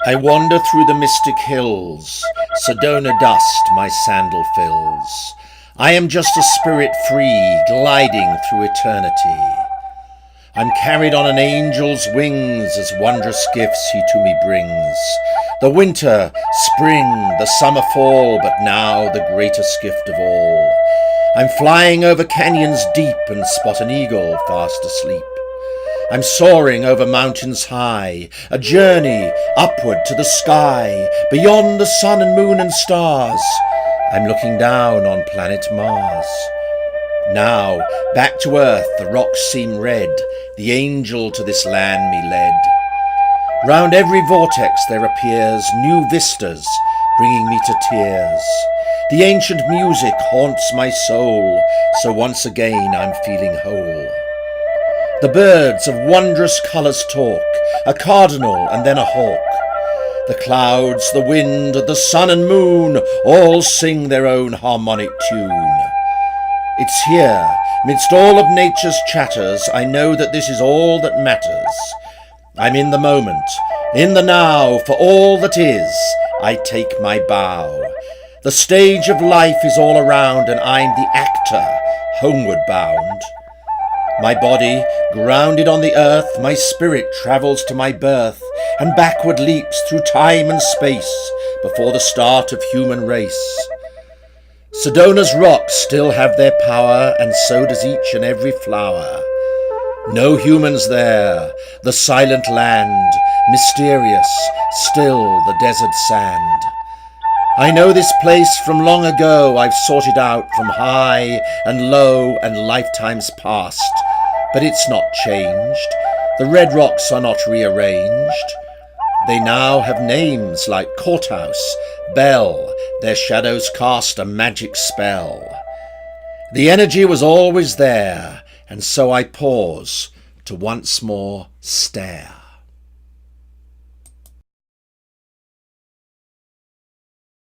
I wander through the mystic hills, Sedona dust my sandal fills. I am just a spirit free, gliding through eternity. I'm carried on an angel's wings as wondrous gifts he to me brings. The winter, spring, the summer, fall, but now the greatest gift of all. I'm flying over canyons deep and spot an eagle fast asleep. I'm soaring over mountains high, a journey upward to the sky, beyond the sun and moon and stars. I'm looking down on planet Mars. Now, back to earth, the rocks seem red, the angel to this land me led. Round every vortex there appears new vistas, bringing me to tears. The ancient music haunts my soul, so once again I'm feeling whole. The birds of wondrous colours talk, a cardinal and then a hawk. The clouds, the wind, the sun and moon, all sing their own harmonic tune. It's here, midst all of nature's chatters, I know that this is all that matters. I'm in the moment, in the now, for all that is, I take my bow. The stage of life is all around, and I'm the actor, homeward bound. My body, grounded on the earth, my spirit travels to my birth, and backward leaps through time and space, before the start of human race. Sedona's rocks still have their power, and so does each and every flower. No humans there, the silent land, mysterious, still the desert sand. I know this place from long ago, I've sought it out from high and low and lifetimes past. But it's not changed, the red rocks are not rearranged. They now have names like courthouse, bell, their shadows cast a magic spell. The energy was always there, and so I pause to once more stare.